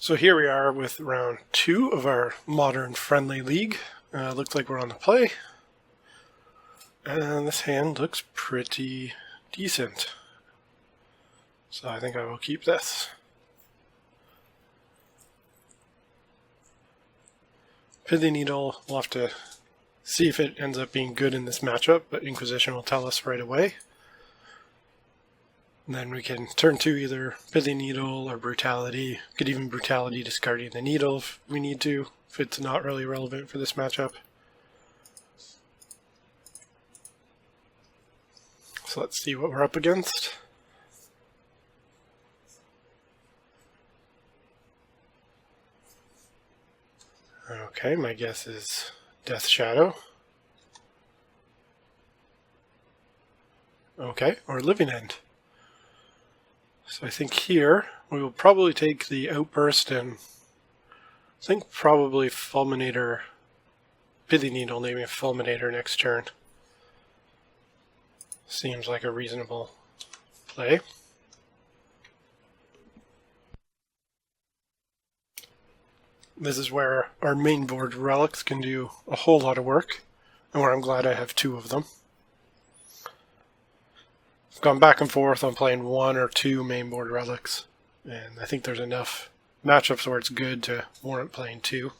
So here we are with round 2 of our Modern Friendly League. Looks like we're on the play. And this hand looks pretty decent. So I think I will keep this. Pithy Needle, we'll have to see if it ends up being good in this matchup, but Inquisition will tell us right away. And then we can turn to either Pithy Needle or Brutality. Could even Brutality discarding the Needle if we need to, if it's not really relevant for this matchup. So let's see what we're up against. Okay, my guess is Death Shadow. Okay, or Living End. So I think here we will probably take the Outburst and I think probably Fulminator, Pithy Needle, naming Fulminator next turn. Seems like a reasonable play. This is where our main board relics can do a whole lot of work, and where I'm glad I have 2 of them. I've gone back and forth on playing 1 or 2 main board relics, and I think there's enough matchups where it's good to warrant playing 2.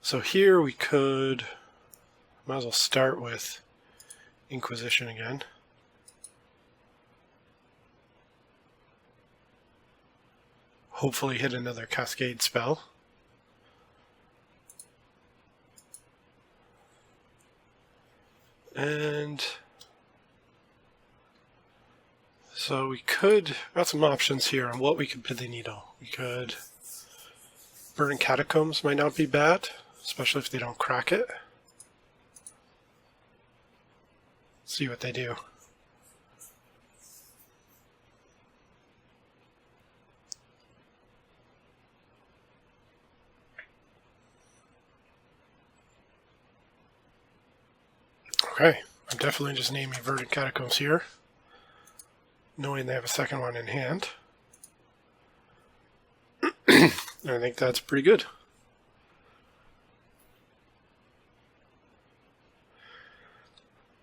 So here we could, might as well start with Inquisition again. Hopefully hit another Cascade spell. And so we could, got some options here on what we could Pithy Needle. We could Burn Catacombs, might not be bad, especially if they don't crack it. See what they do. Okay, I'm definitely just naming Verdant Catacombs here, knowing they have a second one in hand. And I think that's pretty good.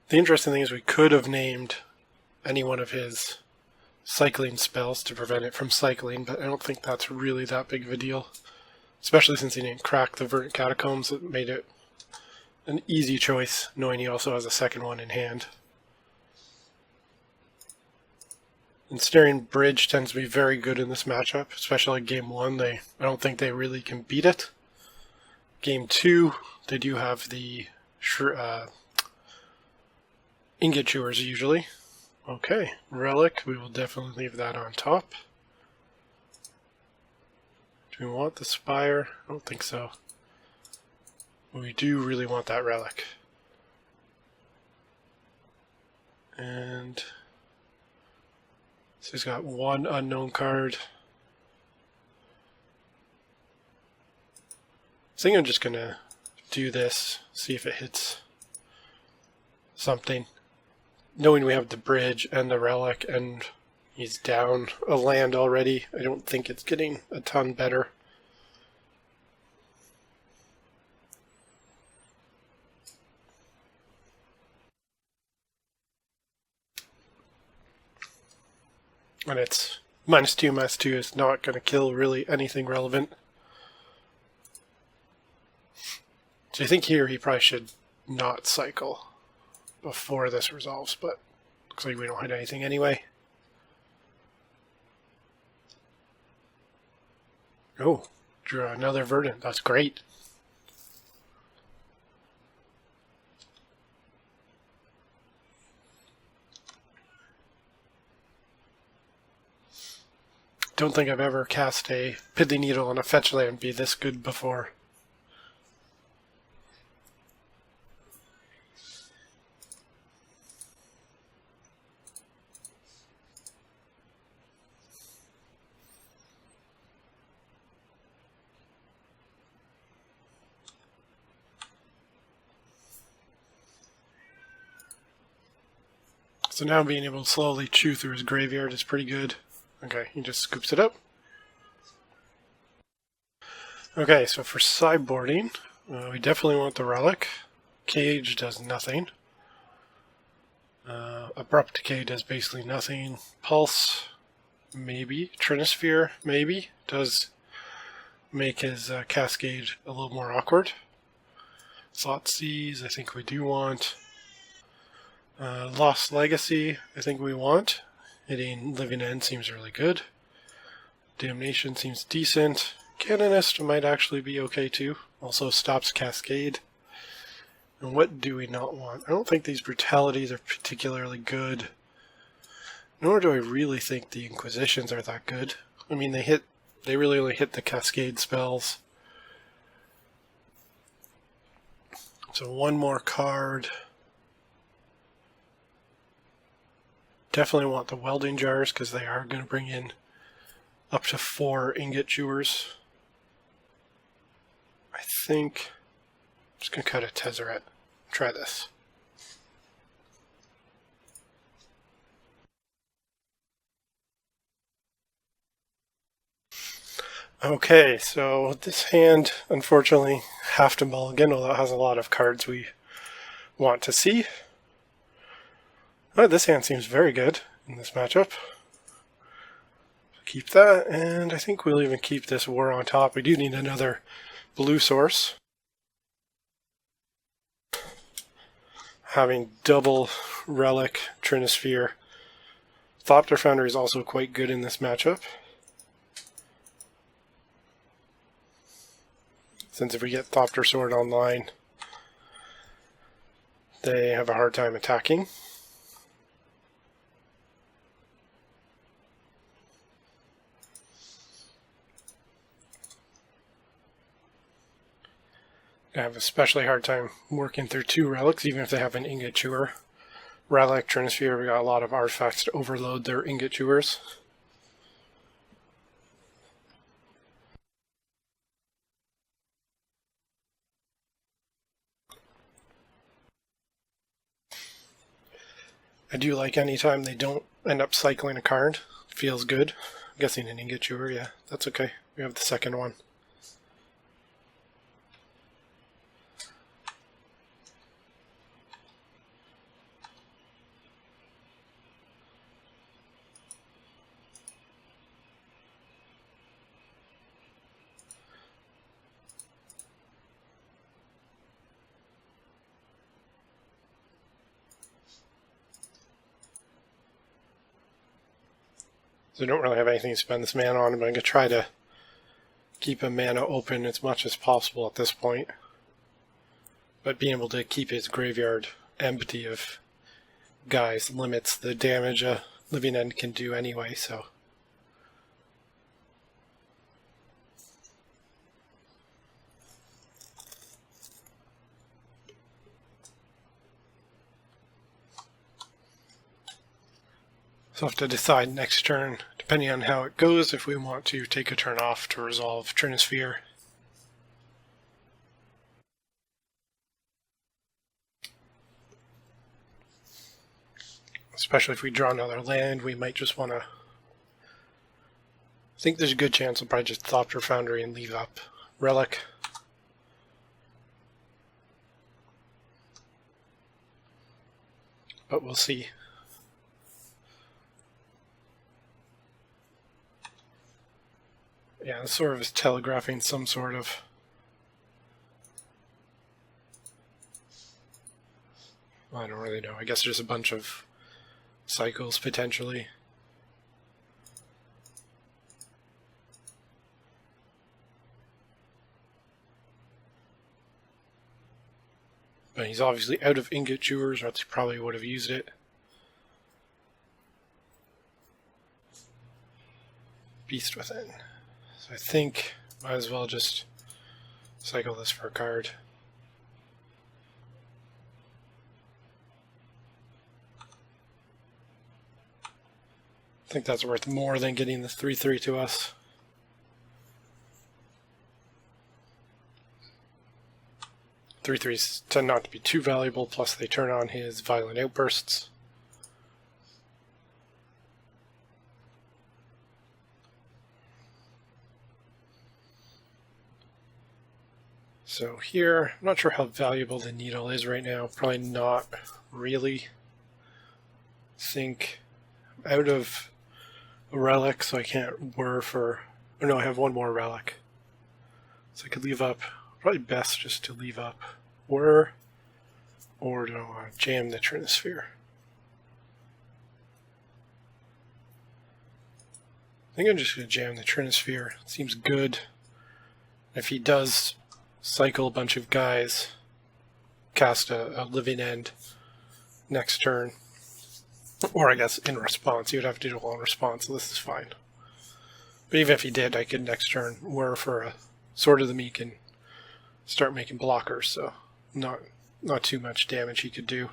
The interesting thing is we could have named any one of his cycling spells to prevent it from cycling, but I don't think that's really that big of a deal. Especially since he didn't crack the Verdant Catacombs, it made it an easy choice, knowing he also has a second one in hand. Ensnaring Bridge tends to be very good in this matchup, especially like Game 1. I don't think they really can beat it. Game 2, they do have the Ingot Chewers usually. Okay, Relic, we will definitely leave that on top. Do we want the Spire? I don't think so. We do really want that Relic. And so he's got 1 unknown card. I think I'm just gonna do this, see if it hits something. Knowing we have the Bridge and the Relic and he's down a land already, I don't think it's getting a ton better. And it's -2/-2 is not going to kill really anything relevant. So I think here he probably should not cycle before this resolves, but looks like we don't hit anything anyway. Oh, drew another Verdant. That's great. Don't think I've ever cast a Pithy Needle on a fetch land be this good before. So now being able to slowly chew through his graveyard is pretty good. Okay, he just scoops it up. Okay, so for sideboarding, we definitely want the Relic. Cage does nothing. Abrupt Decay does basically nothing. Pulse, maybe. Trinisphere, maybe. Does make his Cascade a little more awkward. Thoughtseize, I think we do want. Lost Legacy, I think we want. Hitting Living End seems really good. Damnation seems decent. Canonist might actually be okay too. Also stops Cascade. And what do we not want? I don't think these brutalities are particularly good. Nor do I really think the Inquisitions are that good. I mean, they really only hit the Cascade spells. So one more card. Definitely want the Welding Jars because they are going to bring in up to 4 Ingot Chewers. I think I'm just going to cut a Tezzerator. Try this. Okay, so this hand, unfortunately, have to mulligan, although it has a lot of cards we want to see. Oh, this hand seems very good in this matchup. Keep that, and I think we'll even keep this War on top. We do need another blue source. Having double Relic, Trinisphere. Thopter Foundry is also quite good in this matchup. Since if we get Thopter Sword online, they have a hard time attacking. I have an especially hard time working through 2 relics, even if they have an Ingot Chewer. Relic, Trinisphere, we got a lot of artifacts to overload their Ingot Chewers. I do like any time they don't end up cycling a card. Feels good. I'm guessing an Ingot Chewer, yeah, that's okay. We have the second one. So I don't really have anything to spend this mana on, but I'm going to try to keep a mana open as much as possible at this point. But being able to keep his graveyard empty of guys limits the damage a Living End can do anyway, so. So we'll have to decide next turn, depending on how it goes, if we want to take a turn off to resolve Trinisphere. Especially if we draw another land, we might just want to. I think there's a good chance we'll probably just Thopter Foundry and leave up Relic. But we'll see. Yeah, this sort of is telegraphing some sort of I don't really know. I guess there's a bunch of cycles potentially. But he's obviously out of Ingot Chewers, or else he probably would have used it. Beast Within. So I think might as well just cycle this for a card. I think that's worth more than getting the 3/3 to us. Three threes tend not to be too valuable, plus they turn on his Violent Outbursts. So here, I'm not sure how valuable the needle is right now. Probably not really. Think I'm out of a relic, so I can't whir for... Oh no, I have one more relic. So I could leave up... Probably best just to leave up whir, or to jam the Trinisphere. I think I'm just going to jam the Trinisphere. It seems good. If he does cycle a bunch of guys, cast a living end next turn, or I guess in response, he would have to do it all in response, so this is fine. But even if he did, I could next turn whir for a Sword of the Meek and start making blockers, so not too much damage he could do.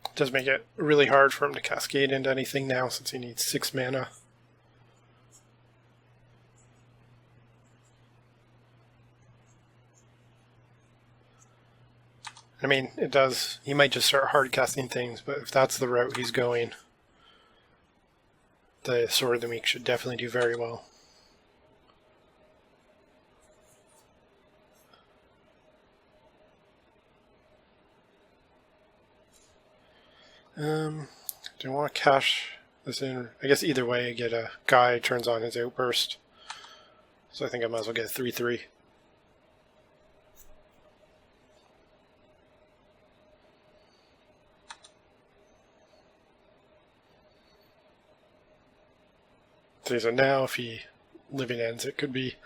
It does make it really hard for him to cascade into anything now since he needs 6 mana. I mean, it does. He might just start hard casting things, but if that's the route he's going, the Sword of the Meek should definitely do very well. Do I want to cash this in? I guess either way, I get a guy turns on his outburst. So I think I might as well get a 3/3. So now if he living ends, it could be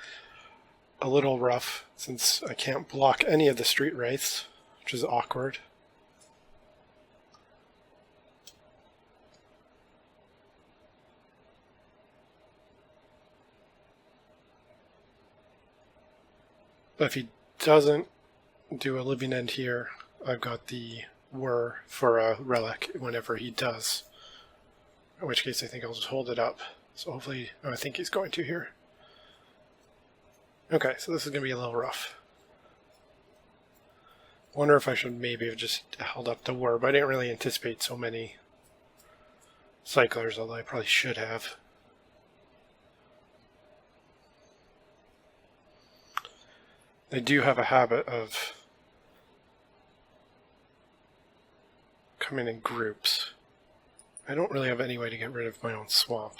a little rough since I can't block any of the street wraiths, which is awkward. But if he doesn't do a living end here, I've got the whir for a relic whenever he does. In which case I think I'll just hold it up. So hopefully, oh, I think he's going to here. Okay, so this is going to be a little rough. Wonder if I should maybe have just held up the whir, but I didn't really anticipate so many cyclers, although I probably should have. They do have a habit of coming in groups. I don't really have any way to get rid of my own swamp.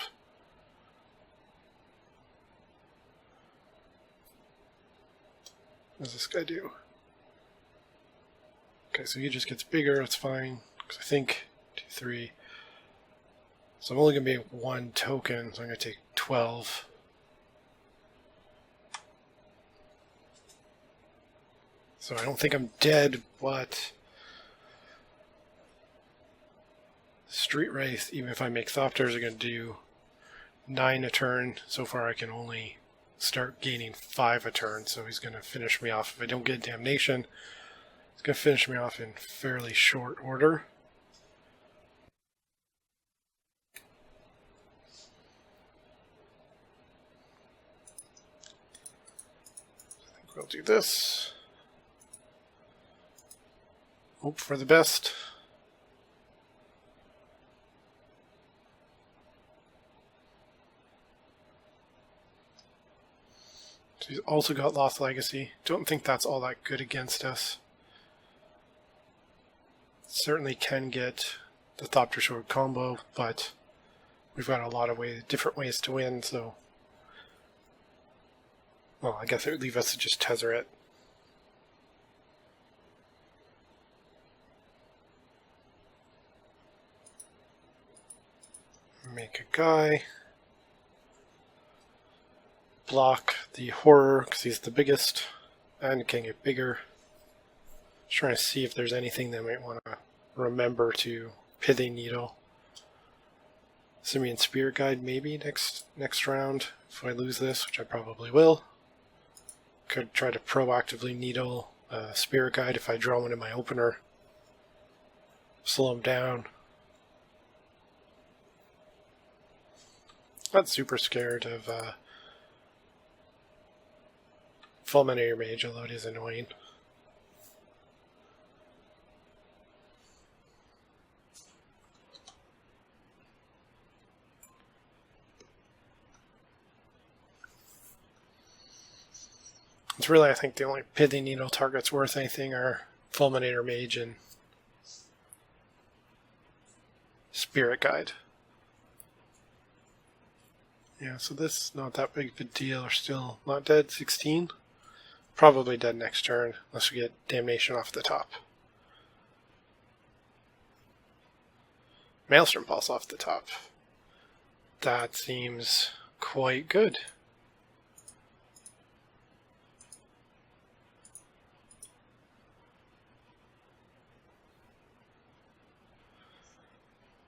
What does this guy do? Okay, so he just gets bigger, that's fine. Because I think 2, 3. So I'm only going to be 1 token, so I'm going to take 12. So I don't think I'm dead, but Street Wraith, even if I make Thopters, are going to do 9 a turn. So far I can only start gaining 5 a turn, so he's going to finish me off. If I don't get Damnation, he's going to finish me off in fairly short order. I think we'll do this. Hope for the best. So he's also got Lost Legacy. Don't think that's all that good against us. Certainly can get the Thopter Sword combo, but we've got a lot of different ways to win, so... Well, I guess it would leave us to just Tezzerator. Make a guy. Block the horror because he's the biggest and can get bigger. Just trying to see if there's anything that I might want to remember to Pithing Needle. Simian Spirit Guide maybe next round if I lose this, which I probably will. Could try to proactively needle Spirit Guide if I draw one in my opener. Slow him down. Not super scared of Fulminator Mage, although it is annoying. It's really, I think, the only Pithing Needle targets worth anything are Fulminator Mage and Spirit Guide. Yeah, so this is not that big of a deal. We're still not dead. 16. Probably dead next turn, unless we get Damnation off the top. Maelstrom Pulse off the top. That seems quite good.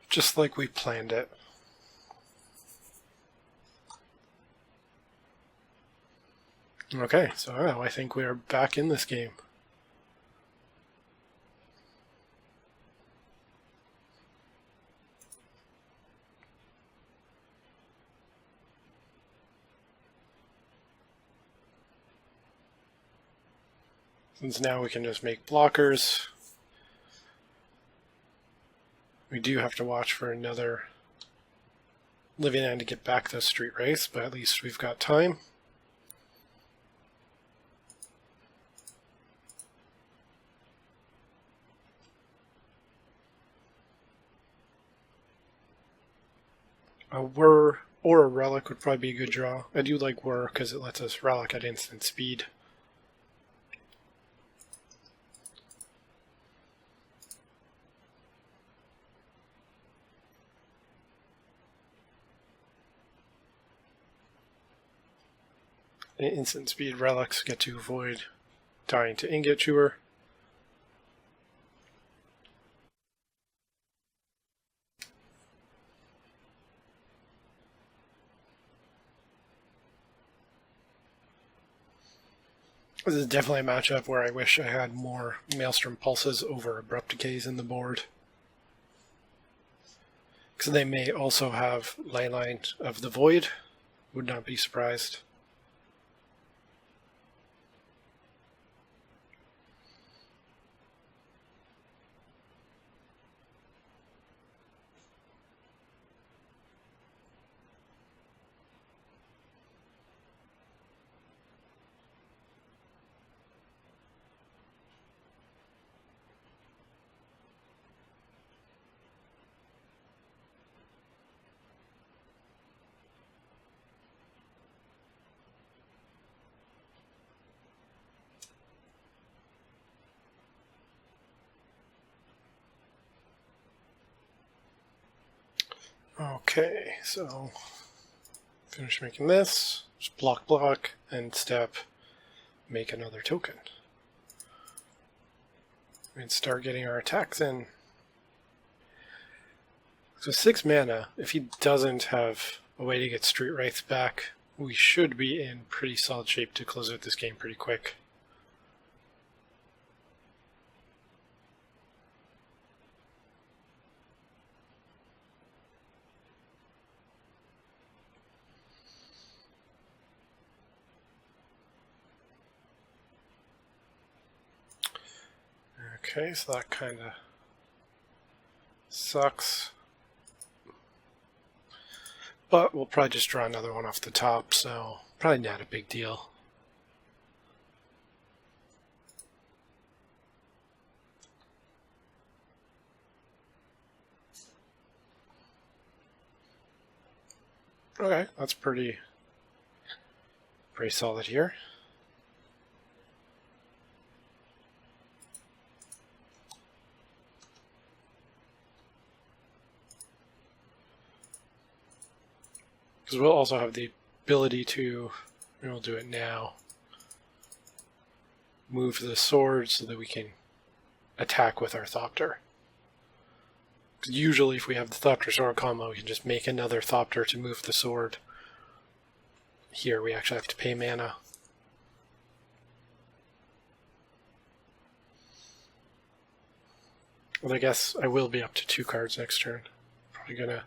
Just like we planned it. Okay, so now I think we are back in this game. Since now we can just make blockers. We do have to watch for another Living End to get back the Street Race, but at least we've got time. A Whir or a Relic would probably be a good draw. I do like Whir because it lets us Relic at instant speed. Instant speed relics get to avoid dying to Ingot Chewer. This is definitely a matchup where I wish I had more Maelstrom Pulses over Abrupt Decays in the board. Because they may also have Leyline of the Void. Would not be surprised. Okay, so finish making this, just block, and step, make another token. And start getting our attacks in. So 6 mana, if he doesn't have a way to get Street Wraiths back, we should be in pretty solid shape to close out this game pretty quick. Okay, so that kind of sucks. But we'll probably just draw another one off the top, so probably not a big deal. Okay, that's pretty solid here. Because we'll also have the ability to, and we'll do it now, move the sword so that we can attack with our Thopter. Because usually if we have the Thopter sword combo, we can just make another Thopter to move the sword. Here we actually have to pay mana. Well, I guess I will be up to 2 cards next turn. Probably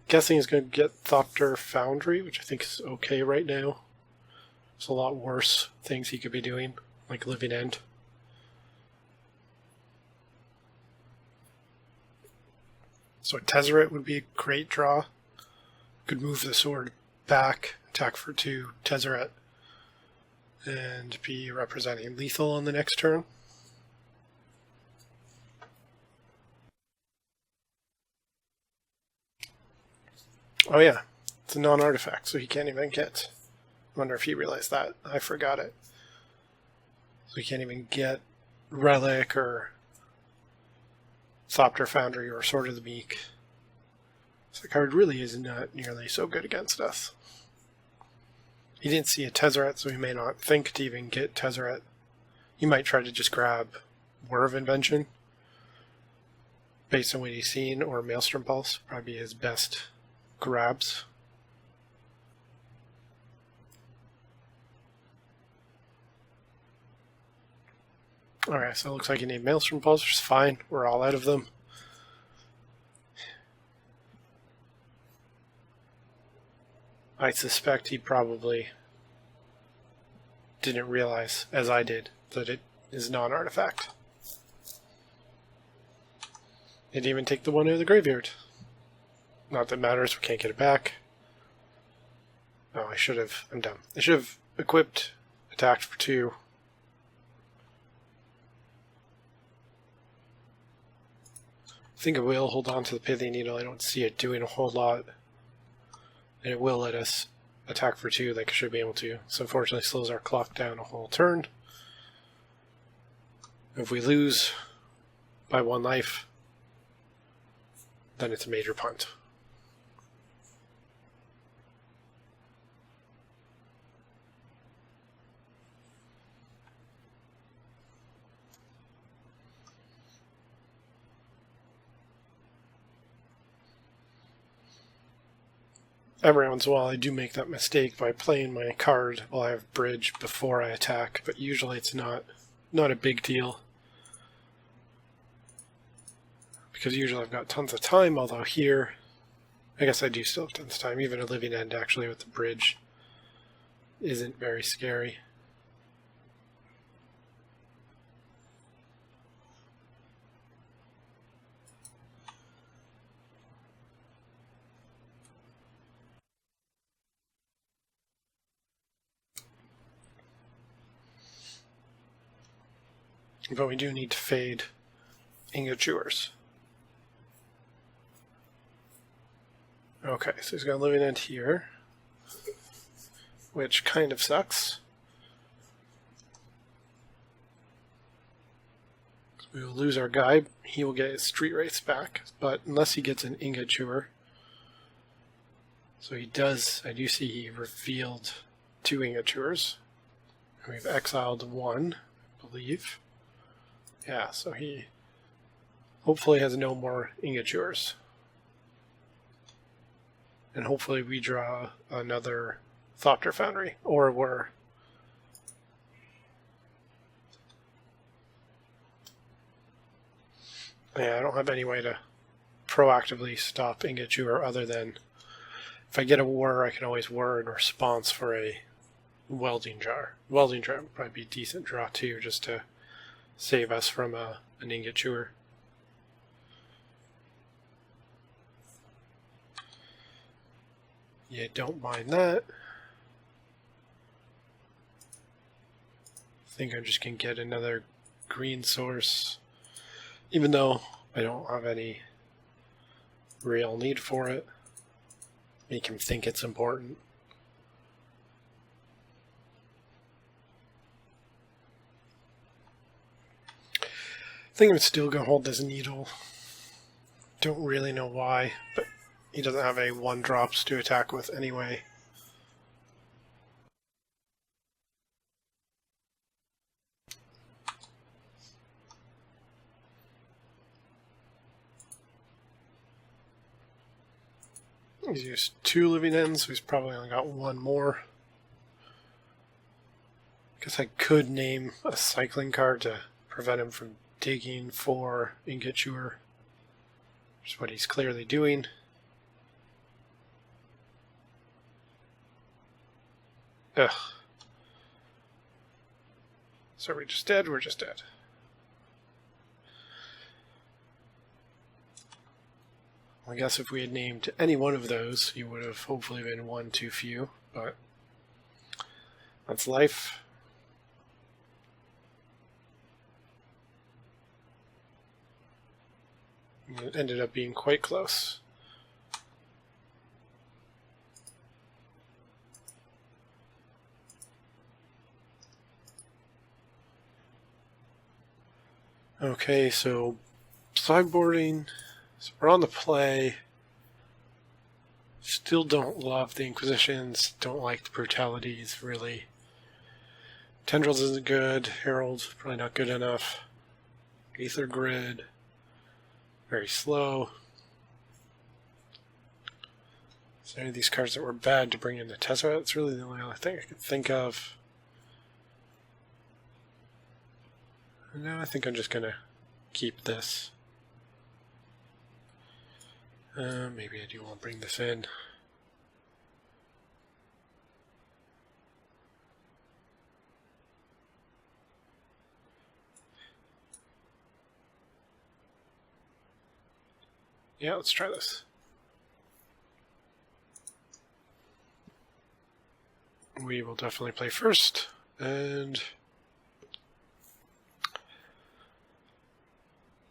guessing he's gonna get Thopter Foundry, which I think is okay right now. There's a lot worse things he could be doing, like Living End. So a Tezzerator would be a great draw. Could move the sword back, attack for 2, Tezzerator. and be representing lethal on the next turn. Oh yeah, it's a non-artifact, so he can't even get... I wonder if he realized that. I forgot it. So he can't even get Relic or Thopter Foundry or Sword of the Meek. So the card really is not nearly so good against us. He didn't see a Tezzerator, so he may not think to even get Tezzerator. He might try to just grab Whir of Invention based on what he's seen, or Maelstrom Pulse, probably his best grabs. Alright, so it looks like he named Maelstrom Pulse, which is fine. We're all out of them. I suspect he probably didn't realize, as I did, that it is non-artifact. Didn't even take the one out of the graveyard. Not that it matters, we can't get it back. Oh, I should have. I'm dumb. I should have equipped, attacked for 2. I think it will hold on to the Pithy Needle. I don't see it doing a whole lot. And it will let us attack for 2 like it should be able to. So unfortunately slows our clock down a whole turn. If we lose by 1 life, then it's a major punt. Every once in a while I do make that mistake by playing my card while I have bridge before I attack, but usually it's not a big deal. Because usually I've got tons of time, although here, I guess I do still have tons of time. Even a living end actually with the bridge isn't very scary. But we do need to fade Ingot Chewers. Okay, so he's got a living end here, which kind of sucks. We will lose our guy. He will get his Street Wraiths back, but unless he gets an Ingot Chewer. So he does, I do see he revealed 2 Ingot Chewers. We've exiled 1, I believe. Yeah, so he hopefully has no more Ingot Chewers. And hopefully we draw another Thopter Foundry, or we're... Yeah, I don't have any way to proactively stop Ingot Chewer other than if I get a Whir, I can always Whir in response for a Welding Jar. Welding Jar would probably be a decent draw too, just to save us from an Ingot Chewer. Yeah, don't mind that. I think I'm just going to get another green source, even though I don't have any real need for it. Make him think it's important. I think I'm still going to hold this needle. Don't really know why, but he doesn't have any 1-drops to attack with anyway. He's used 2 living ends, so he's probably only got 1 more. Guess I could name a cycling card to prevent him from digging for Ingot Chewer, which is what he's clearly doing. Ugh. So are we just dead? We're just dead. I guess if we had named any one of those, he would have hopefully been 1 too few, but that's life. It ended up being quite close. Okay, so sideboarding. So we're on the play. Still don't love the Inquisitions. Don't like the brutalities, really. Tendrils isn't good. Herald, probably not good enough. Aether Grid, very slow. So any of these cards that were bad to bring in the Tezzerator, that's really the only other thing I could think of. No, I think I'm just going to keep this. Maybe I do want to bring this in. Yeah, let's try this. We will definitely play first, and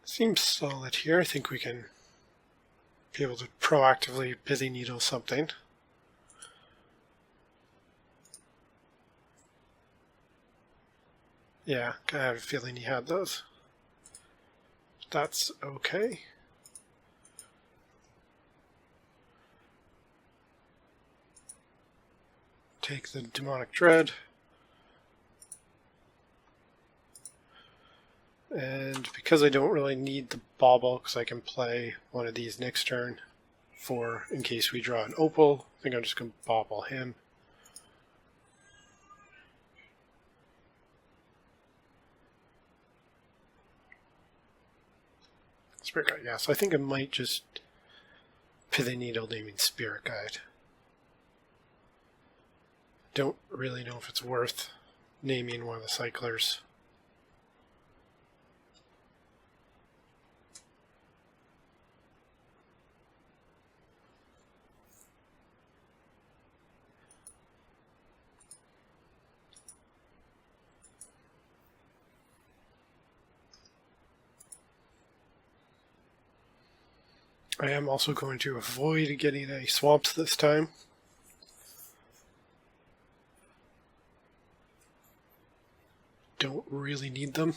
seems solid here. I think we can be able to proactively Pithy Needle something. Yeah, I have a feeling he had those. That's okay. Take the Demonic Dread. And because I don't really need the Bauble, because I can play one of these next turn for in case we draw an Opal, I think I'm just going to Bauble him. Spirit Guide, yeah, so I think I might just Pithy Needle naming Spirit Guide. Don't really know if it's worth naming one of the cyclers. I am also going to avoid getting any swamps this time. Don't really need them.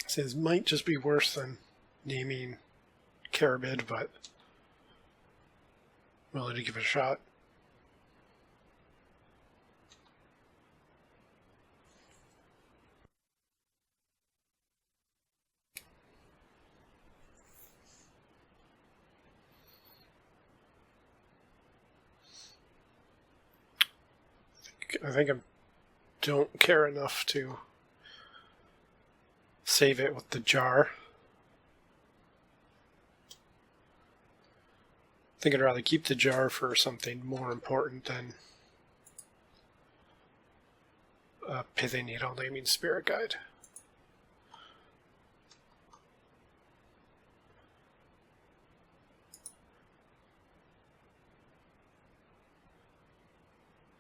So this might just be worse than naming Carabid, but I'm willing to give it a shot. I think I don't care enough to save it with the jar. I think I'd rather keep the jar for something more important than a Pithy Needle naming Spirit Guide.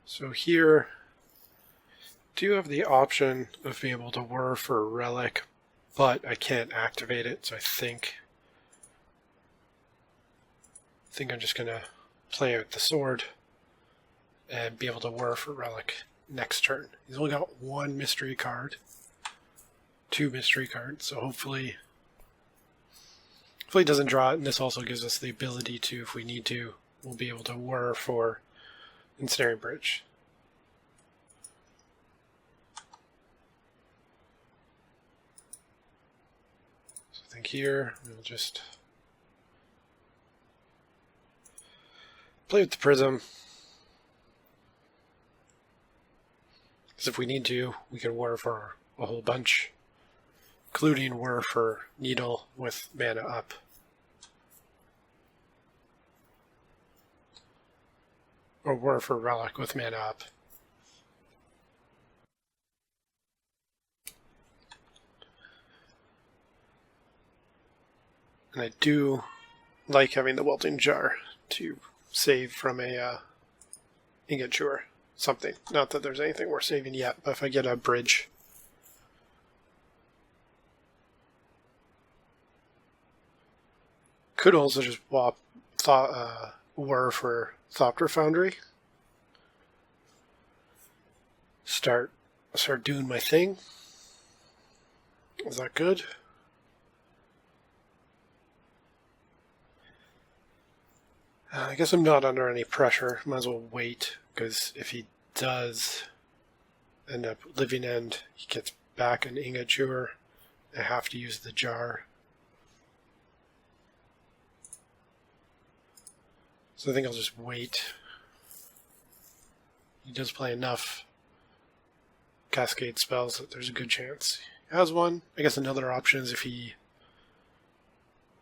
So here, do have the option of being able to whir for a relic, but I can't activate it, so I think I'm just going to play out the sword and be able to whir for relic next turn. He's only got one mystery card, 2 mystery cards, so hopefully he doesn't draw it, and this also gives us the ability to, if we need to, we'll be able to whir for Ensnaring Bridge. So I think here we'll just play with the Prism. Because if we need to, we can whir for a whole bunch, including whir for Needle with mana up. Or whir for Relic with mana up. And I do like having the Wilting Jar to save from a ingot chewer. Something. Not that there's anything worth saving yet, but if I get a bridge. Could also just whir for Thopter Foundry. Start doing my thing. Is that good? I guess I'm not under any pressure. Might as well wait, because if he does end up living end, he gets back an ingot chewer. I have to use the jar. So I think I'll just wait. He does play enough cascade spells that there's a good chance he has one. I guess another option is if he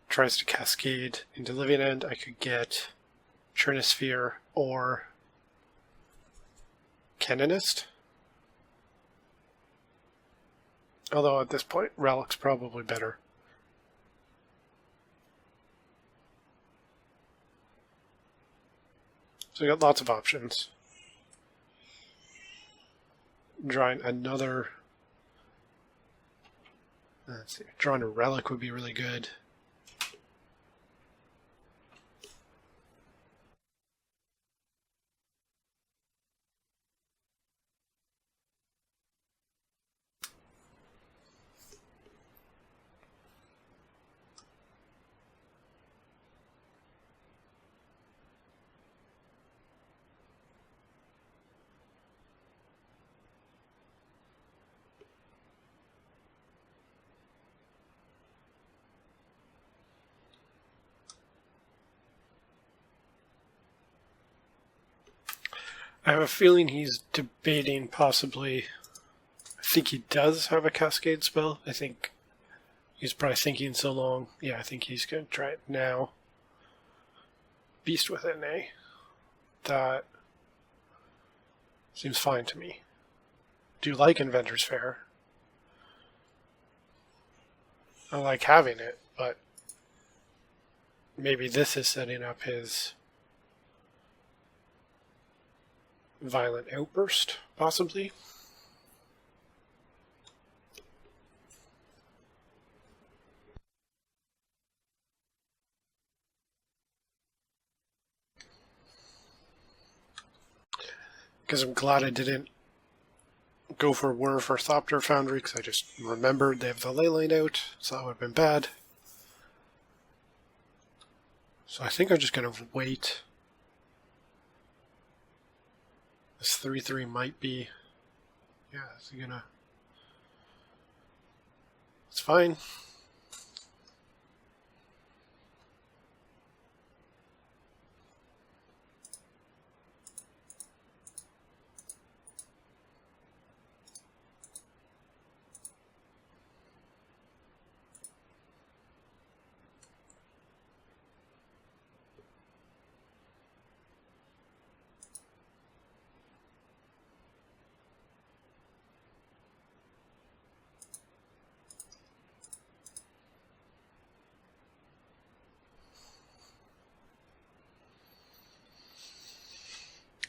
tries to cascade into living end, I could get Churnosphere or Canonist. Although at this point, Relic's probably better. So we got lots of options. Drawing another... Let's see, drawing a Relic would be really good. I have a feeling he's debating possibly... I think he does have a cascade spell. I think he's probably thinking so long. Yeah, I think he's going to try it now. Beast Within, eh? That seems fine to me. Do like Inventor's Fair. I like having it, but maybe this is setting up his Violent Outburst, possibly. Because I'm glad I didn't go for Whir for Thopter Foundry, because I just remembered they have the Leyline out, so that would have been bad. So I think I'm just going to wait. This 3/3 might be... Yeah, it's gonna... It's fine.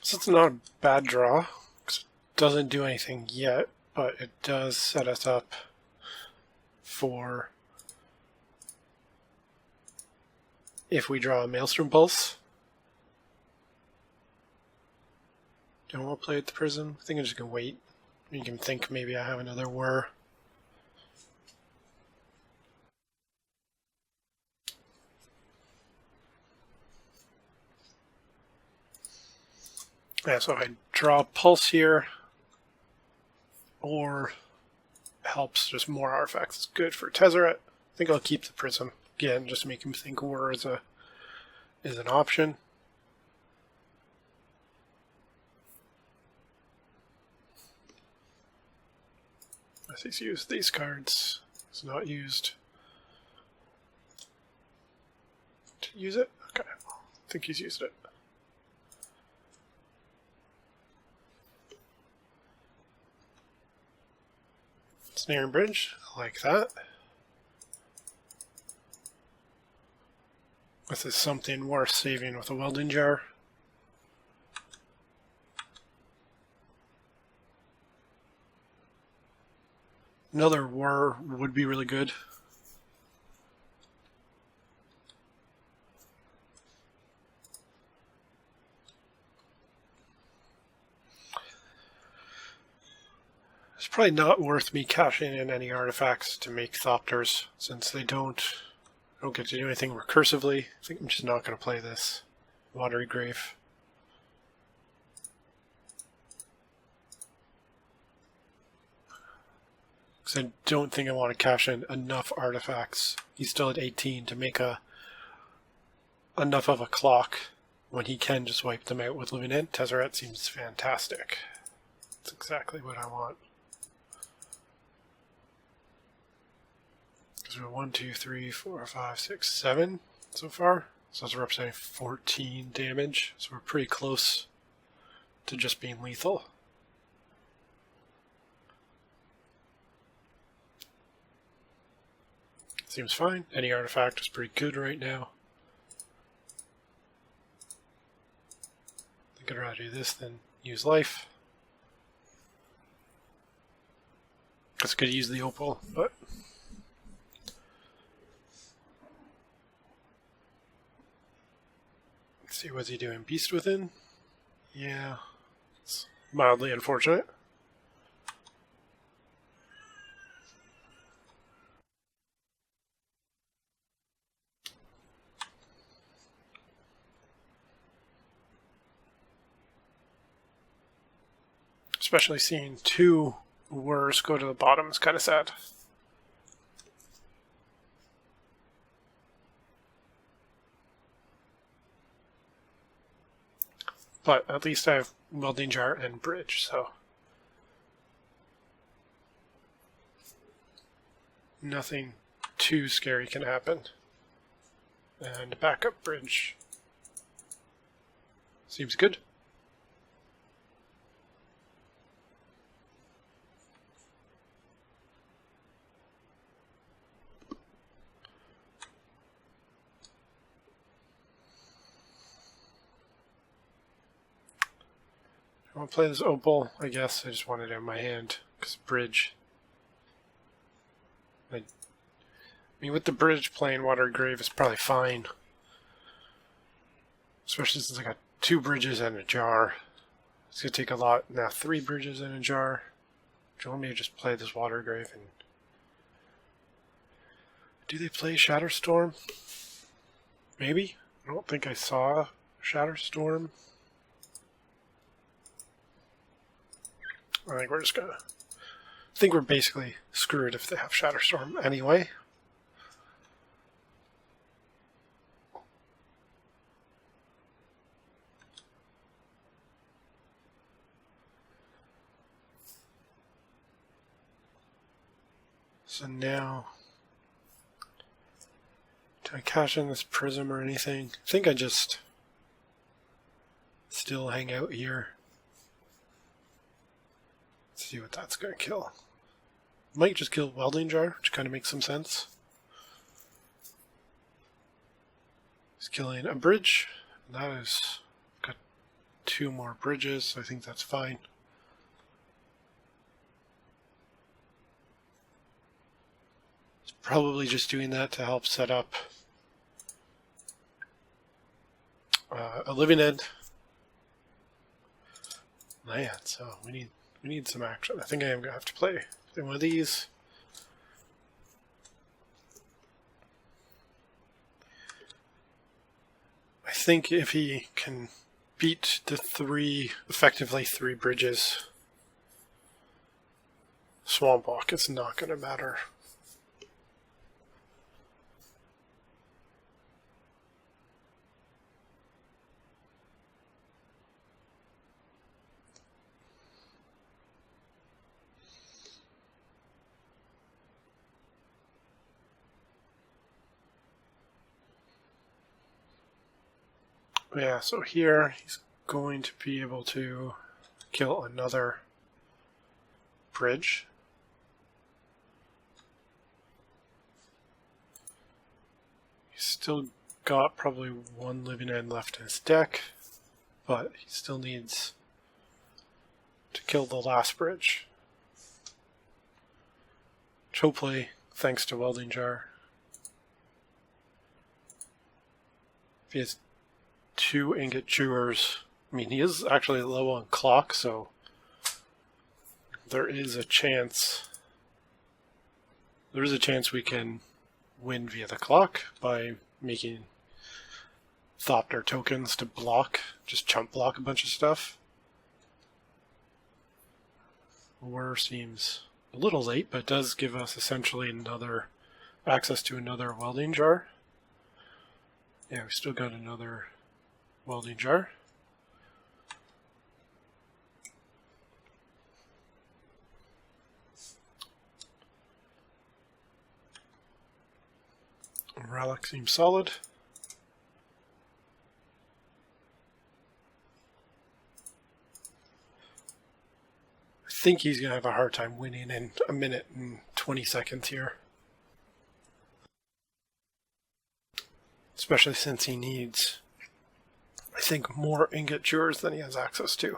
So it's not a bad draw, because it doesn't do anything yet, but it does set us up for if we draw a Maelstrom Pulse. Don't want to play at the prison. I think I'm just going to wait. You can think maybe I have another Whir. Yeah, so I draw Pulse here, or helps just more artifacts. It's good for Tezzerator. I think I'll keep the Prism again, just to make him think Whir is an option. As he's used these cards, it's not used to use it. Okay, I think he's used it. Snaring Bridge, I like that. This is something worth saving with a welding jar. Another war would be really good. It's probably not worth me cashing in any artifacts to make Thopters, since they don't get to do anything recursively. I think I'm just not going to play this Watery Grave. Because I don't think I want to cash in enough artifacts. He's still at 18 to make enough of a clock when he can just wipe them out with Living End. Tezzerator seems fantastic. That's exactly what I want. So 1, 2, 3, 4, 5, 6, 7 so far. So those are representing 14 damage. So we're pretty close to just being lethal. Seems fine. Any artifact is pretty good right now. I think I'd rather do this than use life. I could use the opal, but let's see, what's he doing? Beast Within? Yeah, it's mildly unfortunate. Especially seeing 2 Wurs go to the bottom is kind of sad. But at least I have Welding Jar and Bridge, so nothing too scary can happen. And backup Bridge seems good. I want to play this opal, I guess. I just want it in my hand, because Bridge. I mean, with the Bridge playing Watery Grave is probably fine. Especially since I got 2 bridges and a jar. It's going to take a lot. Now 3 bridges and a jar. Do you want me to just play this Watery Grave? And do they play Shatterstorm? Maybe? I don't think I saw Shatterstorm. I think we're just gonna... I think we're basically screwed if they have Shatterstorm anyway. So now... do I cash in this Prism or anything? I think I just... still hang out here. See what that's going to kill. Might just kill Welding Jar, which kind of makes some sense. He's killing a bridge. That is got 2 more bridges, so I think that's fine. He's probably just doing that to help set up a Living End land, so we need some action. I think I am going to have to play one of these. I think if he can beat the effectively three bridges, Swamp Walk is not going to matter. Yeah, so here he's going to be able to kill another bridge. He's still got probably one living end left in his deck, but he still needs to kill the last bridge. Which hopefully, thanks to Welding Jar. If he has 2 ingot chewers, I mean, he is actually low on clock, so there is a chance we can win via the clock by making Thopter tokens to block, just chump block a bunch of stuff. War seems a little late, but it does give us essentially another access to another Welding Jar. Yeah, we still got another Welding Jar. Relic seems solid. I think he's going to have a hard time winning in a minute and 20 seconds here. Especially since he needs, I think, more ingot chewers than he has access to.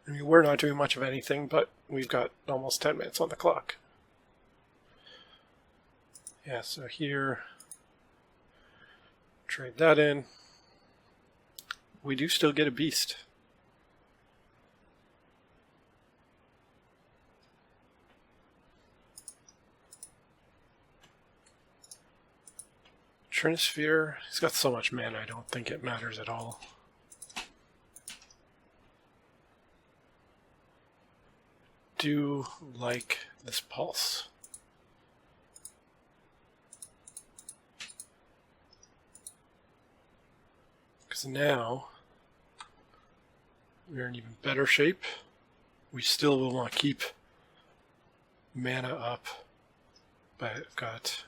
I mean, we're not doing much of anything, but we've got almost 10 minutes on the clock. Yeah, so here, trade that in. We do still get a beast. Trinisphere, he's got so much mana, I don't think it matters at all. Do like this pulse. Because now we're in even better shape. We still will want to keep mana up, but I've got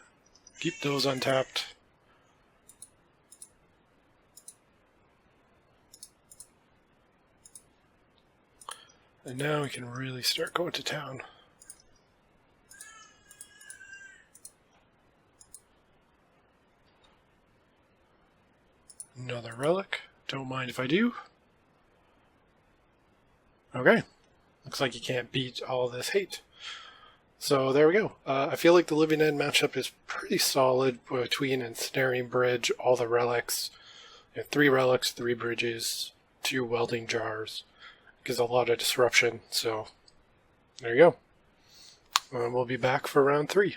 keep those untapped. And now we can really start going to town. Another relic. Don't mind if I do. Okay. Looks like you can't beat all this hate. So there we go. I feel like the Living End matchup is pretty solid between Ensnaring Bridge, all the relics. You have 3 relics, 3 bridges, 2 Welding Jars. Gives a lot of disruption, so there you go. We'll be back for round 3.